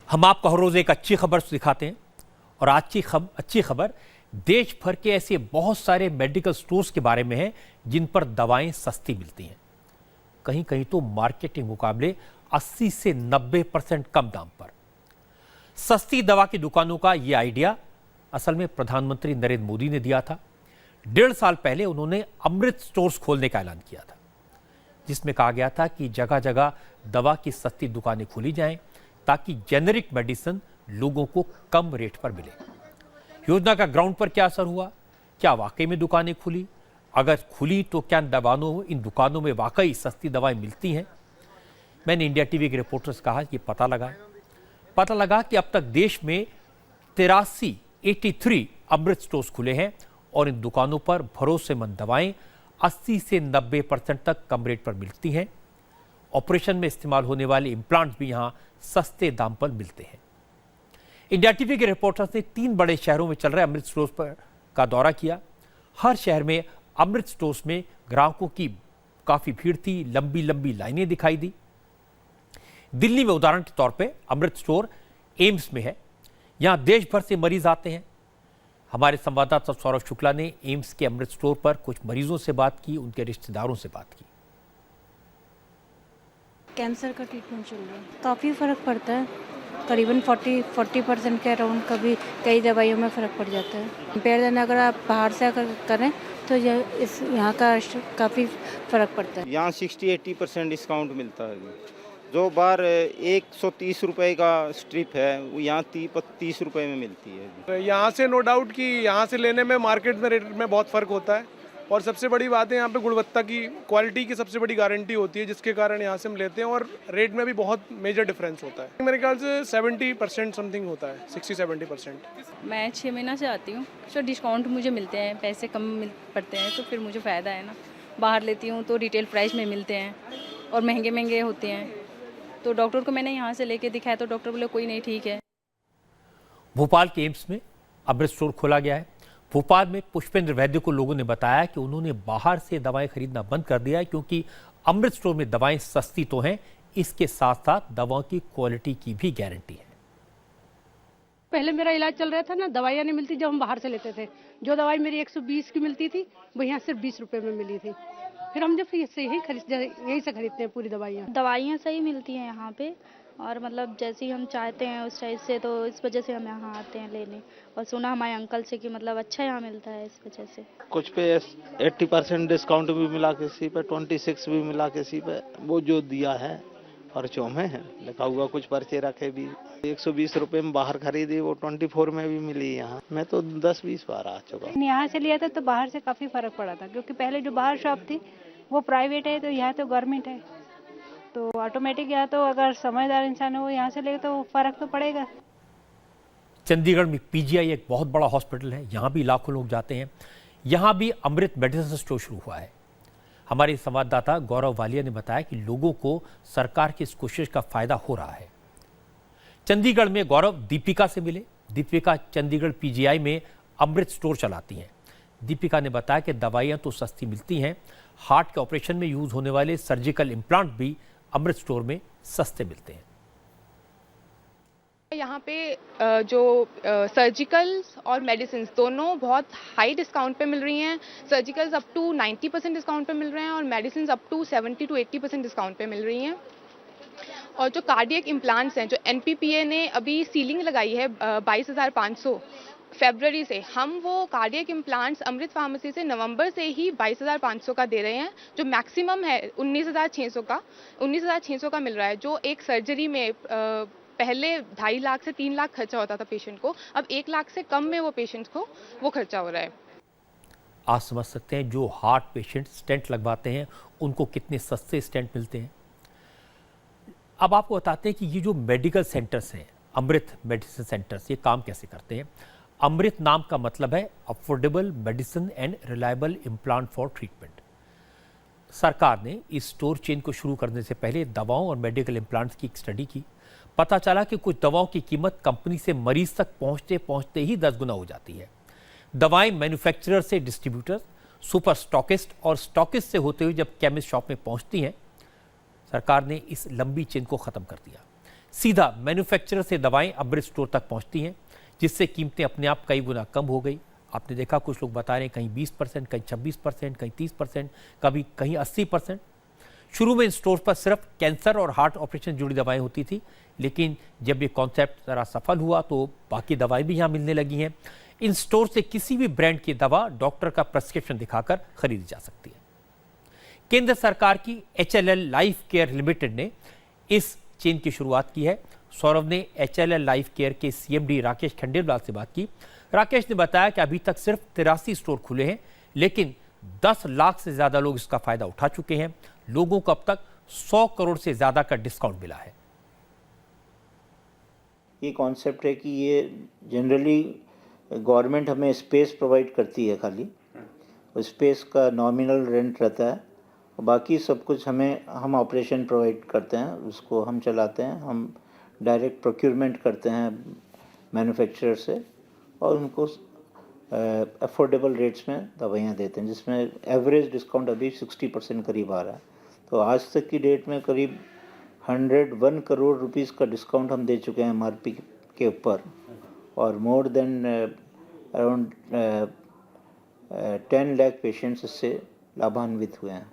हम आपको हर रोज एक अच्छी खबर दिखाते हैं और आज की अच्छी खबर देश भर के ऐसे बहुत सारे मेडिकल स्टोर्स के बारे में है जिन पर दवाएं सस्ती मिलती हैं। कहीं कहीं तो मार्केट के मुकाबले 80 से 90% कम दाम पर। सस्ती दवा की दुकानों का यह आइडिया असल में प्रधानमंत्री नरेंद्र मोदी ने दिया था। 1.5 साल पहले उन्होंने अमृत स्टोर्स खोलने का ऐलान किया था, जिसमें कहा गया था कि जगह जगह दवा की सस्ती दुकानें खोली जाएं ताकि जेनेरिक मेडिसिन लोगों को कम रेट पर मिले। योजना का ग्राउंड पर क्या असर हुआ? क्या वाकई में दुकानें खुली? अगर खुली तो क्या इन दुकानों में वाकई सस्ती दवाएं मिलती हैं? मैंने इंडिया टीवी के रिपोर्टर से कहा कि पता लगा कि अब तक देश में 83 अमृत स्टोर्स खुले हैं और इन दुकानों पर भरोसेमंद दवाएं 80 से 90% तक कम रेट पर मिलती हैं। ऑपरेशन में इस्तेमाल होने वाले इम्प्लांट भी यहां सस्ते दाम पर मिलते हैं। इंडिया टीवी के रिपोर्टर्स ने 3 बड़े शहरों में चल रहे अमृत स्टोर्स पर का दौरा किया। हर शहर में अमृत स्टोर्स में ग्राहकों की काफी भीड़ थी, लंबी लंबी लाइनें दिखाई दी। दिल्ली में उदाहरण के तौर पे अमृत स्टोर एम्स में है। यहां देश भर से मरीज आते हैं। हमारे संवाददाता सौरभ शुक्ला ने एम्स के अमृत स्टोर पर कुछ मरीजों से बात की, उनके रिश्तेदारों से बात की। कैंसर का ट्रीटमेंट चल रहा है, काफ़ी फ़र्क पड़ता है, करीबन 40% के अराउंड कभी कई दवाइयों में फ़र्क पड़ जाता है। कंपेयर देन अगर आप बाहर से अगर करें तो यहाँ का काफ़ी फ़र्क पड़ता है। यहाँ 60-80% डिस्काउंट मिलता है। जो बार 130 रुपए का स्ट्रिप है वो यहाँ 30 रुपए में मिलती है। यहाँ से नो डाउट कि यहाँ से लेने में मार्केट में रेट में बहुत फ़र्क होता है और सबसे बड़ी बात है यहाँ पे गुणवत्ता की, क्वालिटी की सबसे बड़ी गारंटी होती है, जिसके कारण यहाँ से हम लेते हैं और रेट में भी बहुत मेजर डिफरेंस होता है। मेरे ख्याल से 70% समथिंग होता है, 60-70%। मैं 6 महीना से आती हूँ, तो डिस्काउंट मुझे मिलते हैं, पैसे कम मिल पड़ते हैं, तो फिर मुझे फ़ायदा है ना। बाहर लेती हूँ तो रिटेल प्राइस में मिलते हैं और महंगे होते हैं। तो डॉक्टर को मैंने यहाँ से लेके दिखाया तो डॉक्टर बोले कोई नहीं, ठीक है। भोपाल के एम्स में अमृत स्टोर खोला गया है। भोपाल में पुष्पेंद्र वैद्य को लोगों ने बताया कि उन्होंने बाहर से दवाएं खरीदना बंद कर दिया है क्योंकि अमृत स्टोर में दवाएं सस्ती तो हैं, इसके साथ साथ दवाओं की क्वालिटी की भी गारंटी है। पहले मेरा इलाज चल रहा था ना, दवाइयाँ नहीं मिलती, जब हम बाहर से लेते थे। जो दवाई मेरी 120 की मिलती थी वो यहाँ सिर्फ 20 रुपए में मिली थी। फिर हम जब यही से खरीदते हैं पूरी दवाइयाँ सही मिलती हैं यहाँ पे, और मतलब जैसे ही हम चाहते हैं उस टाइप से, तो इस वजह से हम यहाँ आते हैं लेने। और सुना हमारे अंकल से कि मतलब अच्छा यहाँ मिलता है, इस वजह से। कुछ पे 80% डिस्काउंट भी मिला किसी पे, 26 भी मिला किसी पे। वो जो दिया है पर्चों में है लिखा हुआ, कुछ पर्चे रखे भी। 120 रुपए में बाहर खरीदी, वो 24 में भी मिली यहाँ। मैं तो 10-20 बार आ चुका हूँ। यहाँ से लिया था तो बाहर से काफी फर्क पड़ा था, क्योंकि पहले जो बाहर शॉप थी वो प्राइवेट है, तो यहाँ तो गवर्नमेंट है, तो ऑटोमेटिक यहाँ तो अगर समझदार इंसान है वो यहाँ से लेगा तो फर्क तो पड़ेगा। चंडीगढ़ में पीजीआई एक बहुत बड़ा हॉस्पिटल है, यहाँ भी लाखों लोग जाते हैं। यहाँ भी अमृत मेडिसिन स्टोर शुरू हुआ है। हमारे संवाददाता गौरव वालिया ने बताया कि लोगों को सरकार की इस कोशिश का फायदा हो रहा है। चंडीगढ़ में गौरव दीपिका से मिले। दीपिका चंडीगढ़ पीजीआई में अमृत स्टोर चलाती हैं। दीपिका ने बताया कि दवाइयाँ तो सस्ती मिलती हैं, हार्ट के ऑपरेशन में यूज होने वाले सर्जिकल इम्प्लांट भी अमृत स्टोर में सस्ते मिलते हैं। यहाँ पे जो सर्जिकल्स और मेडिसिन दोनों बहुत हाई डिस्काउंट पे मिल रही हैं। सर्जिकल्स अप टू 90% डिस्काउंट पे मिल रहे हैं और मेडिसिन अप टू 70-80% डिस्काउंट पे मिल रही हैं। और जो कार्डियक इम्प्लांट्स हैं, जो एनपीपीए ने अभी सीलिंग लगाई है 22,500 फरवरी से, हम वो कार्डियक इम्प्लांट्स अमृत फार्मेसी से नवंबर से ही 22,500 का दे रहे हैं। जो मैक्सिमम है 19,600 का मिल रहा है। जो एक सर्जरी में पहले 2.5 लाख से 3 लाख खर्चा होता था पेशेंट को, अब 1 लाख से कम में वो पेशेंट को वो खर्चा हो रहा है। आप समझ सकते हैं जो हार्ट पेशेंट स्टेंट लगवाते हैं उनको कितने सस्ते स्टेंट मिलते हैं। अब आपको बताते हैं कि ये जो मेडिकल सेंटर्स हैं, अमृत मेडिसिन सेंटर्स, ये काम कैसे करते हैं। अमृत नाम का मतलब है affordable medicine and reliable implant for treatment. सरकार ने इस स्टोर चेन को शुरू करने से पहले दवाओं और मेडिकल इम्प्लांट्स की एक स्टडी की। पता चला कि कुछ दवाओं की कीमत कंपनी से मरीज तक पहुंचते ही 10 गुना हो जाती है। दवाएं मैन्युफैक्चरर से डिस्ट्रीब्यूटर, सुपर स्टॉकिस्ट और स्टॉकिस्ट से होते हुए जब केमिस्ट शॉप में पहुंचती हैं, सरकार ने इस लंबी चेन को खत्म कर दिया। सीधा मैन्युफैक्चरर से दवाएं अब स्टोर तक पहुंचती हैं, जिससे कीमतें अपने आप कई गुना कम हो गई। आपने देखा कुछ लोग बता रहे हैं कहीं 20%, कहीं 26%, कहीं 30%, कभी कहीं 80%। शुरू में इन स्टोर पर सिर्फ कैंसर और हार्ट ऑपरेशन जुड़ी दवाएं होती थी, लेकिन जब ये कॉन्सेप्ट ज़रा सफल हुआ तो बाकी दवाएं भी यहाँ मिलने लगी हैं। इन स्टोर से किसी भी ब्रांड की दवा डॉक्टर का प्रिस्क्रिप्शन दिखाकर खरीदी जा सकती है। केंद्र सरकार की HLL लाइफ केयर लिमिटेड ने इस चेन की शुरुआत की है। सौरभ ने HLL लाइफ केयर के CMD राकेश खंडेलवाल से बात की। राकेश ने बताया कि अभी तक सिर्फ 83 स्टोर खुले हैं, लेकिन 10 लाख से ज्यादा लोग इसका फायदा उठा चुके हैं। लोगों को अब तक 100 करोड़ से ज्यादा का डिस्काउंट मिला है। ये कॉन्सेप्ट है कि ये जनरली गवर्नमेंट हमें स्पेस प्रोवाइड करती है, खाली स्पेस का नॉमिनल रेंट रहता है, और बाकी सब कुछ हम ऑपरेशन प्रोवाइड करते हैं, उसको हम चलाते हैं, हम डायरेक्ट प्रोक्योरमेंट करते हैं मैन्युफैक्चरर से और उनको अफोर्डेबल रेट्स में दवाइयाँ देते हैं, जिसमें एवरेज डिस्काउंट अभी 60% करीब आ रहा है। तो आज तक की डेट में करीब 101 करोड़ रुपीस का डिस्काउंट हम दे चुके हैं MRP के ऊपर, और more than around 10 lakh patients इससे लाभान्वित हुए हैं।